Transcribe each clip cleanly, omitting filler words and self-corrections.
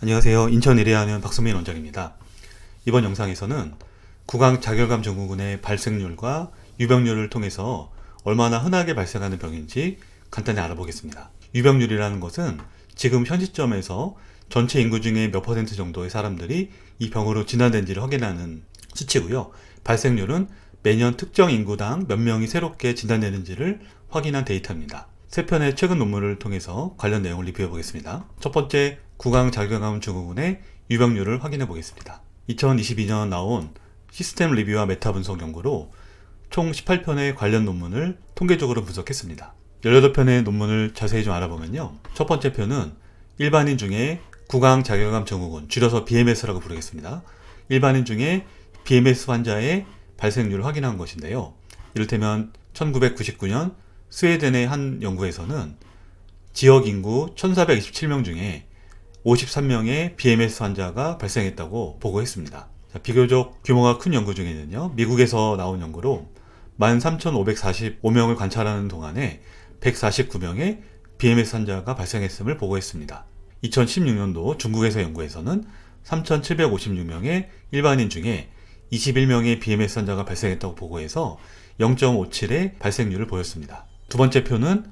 안녕하세요. 인천 의뢰하는 박성민 원장입니다. 이번 영상에서는 구강 자결감 증후군의 발생률과 유병률을 통해서 얼마나 흔하게 발생하는 병인지 간단히 알아보겠습니다. 유병률이라는 것은 지금 현 시점에서 전체 인구 중에 몇 퍼센트 정도의 사람들이 이 병으로 진단된지를 확인하는 수치고요. 발생률은 매년 특정 인구당 몇 명이 새롭게 진단되는지를 확인한 데이터입니다. 세 편의 최근 논문을 통해서 관련 내용을 리뷰해 보겠습니다. 첫 번째, 구강 자결감 증후군의 유병률을 확인해 보겠습니다. 2022년 나온 시스템 리뷰와 메타 분석 연구로 총 18편의 관련 논문을 통계적으로 분석했습니다. 18편의 논문을 자세히 좀 알아보면요. 첫 번째 편은 일반인 중에 구강 자결감 증후군, 줄여서 BMS라고 부르겠습니다. 일반인 중에 BMS 환자의 발생률을 확인한 것인데요. 이를테면 1999년 스웨덴의 한 연구에서는 지역 인구 1427명 중에 53명의 BMS 환자가 발생했다고 보고했습니다. 비교적 규모가 큰 연구 중에는요, 미국에서 나온 연구로 13,545명을 관찰하는 동안에 149명의 BMS 환자가 발생했음을 보고했습니다. 2016년도 중국에서 연구에서는 3,756명의 일반인 중에 21명의 BMS 환자가 발생했다고 보고해서 0.57의 발생률을 보였습니다. 두 번째 표는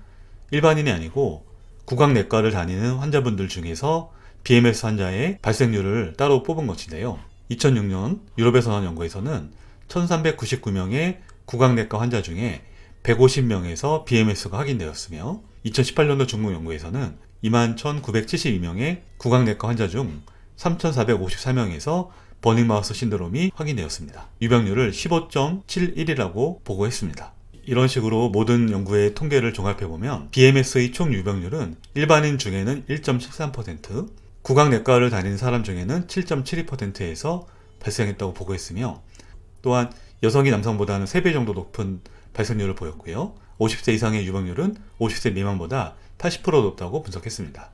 일반인이 아니고 구강내과를 다니는 환자분들 중에서 BMS 환자의 발생률을 따로 뽑은 것인데요. 2006년 유럽에서 나온 연구에서는 1399명의 구강내과 환자 중에 150명에서 BMS가 확인되었으며 2018년도 중국 연구에서는 21,972명의 구강내과 환자 중 3,454명에서 버닝마우스 신드롬이 확인되었습니다. 유병률을 15.71이라고 보고했습니다. 이런 식으로 모든 연구의 통계를 종합해보면 BMS의 총 유병률은 일반인 중에는 1.73%, 구강내과를 다니는 사람 중에는 7.72%에서 발생했다고 보고했으며, 또한 여성이 남성보다는 3배 정도 높은 발생률을 보였고요. 50세 이상의 유병률은 50세 미만보다 80% 높다고 분석했습니다.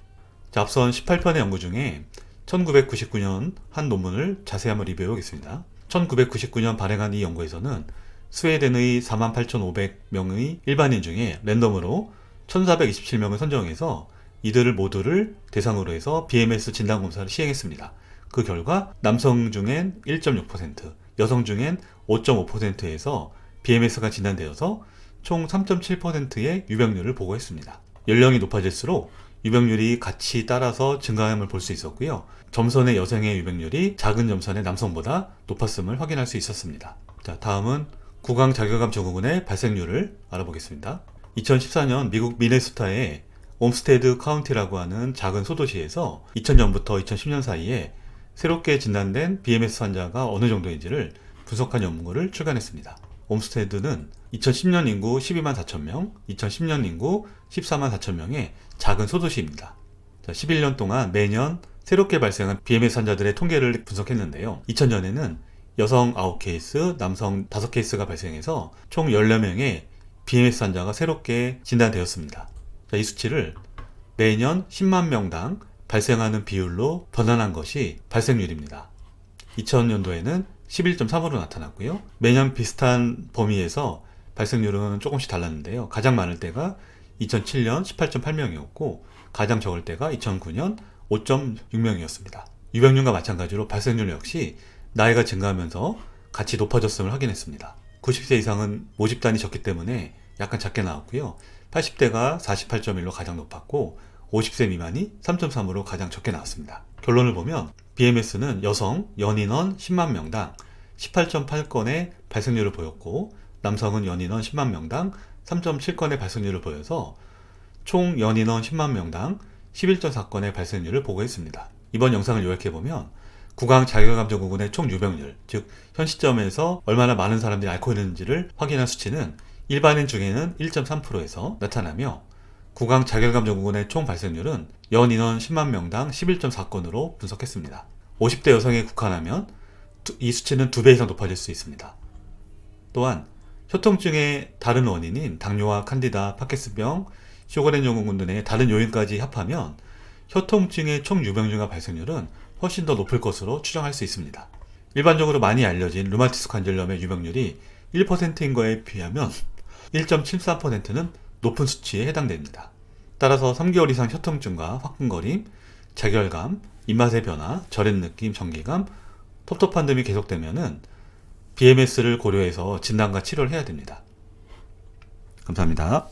자, 앞선 18편의 연구 중에 1999년 한 논문을 자세히 한번 리뷰해 보겠습니다. 1999년 발행한 이 연구에서는 스웨덴의 48,500명의 일반인 중에 랜덤으로 1,427명을 선정해서 이들을 모두를 대상으로 해서 BMS 진단검사를 시행했습니다. 그 결과 남성 중엔 1.6%, 여성 중엔 5.5%에서 BMS가 진단되어서 총 3.7%의 유병률을 보고했습니다. 연령이 높아질수록 유병률이 같이 따라서 증가함을 볼 수 있었고요. 점선의 여성의 유병률이 작은 점선의 남성보다 높았음을 확인할 수 있었습니다. 자, 다음은 구강 자결감 증후군의 발생률을 알아보겠습니다. 2014년 미국 미네소타의 옴스테드 카운티라고 하는 작은 소도시에서 2000년부터 2010년 사이에 새롭게 진단된 BMS 환자가 어느 정도인지를 분석한 연구를 출간했습니다. 옴스테드는 2010년 인구 12만 4천 명, 2010년 인구 14만 4천 명의 작은 소도시입니다. 11년 동안 매년 새롭게 발생한 BMS 환자들의 통계를 분석했는데요. 2000년에는 여성 9케이스, 남성 5케이스가 발생해서 총 14명의 BMS 환자가 새롭게 진단되었습니다. 이 수치를 매년 10만 명당 발생하는 비율로 변환한 것이 발생률입니다. 2000년도에는 11.3으로 나타났고요. 매년 비슷한 범위에서 발생률은 조금씩 달랐는데요. 가장 많을 때가 2007년 18.8명이었고 가장 적을 때가 2009년 5.6명이었습니다. 유병률과 마찬가지로 발생률 역시 나이가 증가하면서 같이 높아졌음을 확인했습니다. 90세 이상은 모집단이 적기 때문에 약간 작게 나왔고요. 80대가 48.1로 가장 높았고 50세 미만이 3.3으로 가장 적게 나왔습니다. 결론을 보면 BMS는 여성 연인원 10만 명당 18.8건의 발생률을 보였고 남성은 연인원 10만 명당 3.7건의 발생률을 보여서 총 연인원 10만 명당 11.4건의 발생률을 보고했습니다. 이번 영상을 요약해보면 구강 자결감 증후군의 총 유병률, 즉 현 시점에서 얼마나 많은 사람들이 앓고 있는지를 확인한 수치는 일반인 중에는 1.3%에서 나타나며 구강 자결감 증후군의 총 발생률은 연인원 10만 명당 11.4건으로 분석했습니다. 50대 여성에 국한하면 이 수치는 2배 이상 높아질 수 있습니다. 또한 혈통증의 다른 원인인 당뇨와 칸디다, 파킨슨병, 쇼그렌 증후군 등의 다른 요인까지 합하면 혈통증의 총 유병률과 발생률은 훨씬 더 높을 것으로 추정할 수 있습니다. 일반적으로 많이 알려진 류마티스 관절염의 유병률이 1%인 거에 비하면 1.74%는 높은 수치에 해당됩니다. 따라서 3개월 이상 혈통증과 화끈거림, 자결감, 입맛의 변화, 저린 느낌, 정기감, 텁텁한 듬이 계속되면은 BMS를 고려해서 진단과 치료를 해야 됩니다. 감사합니다.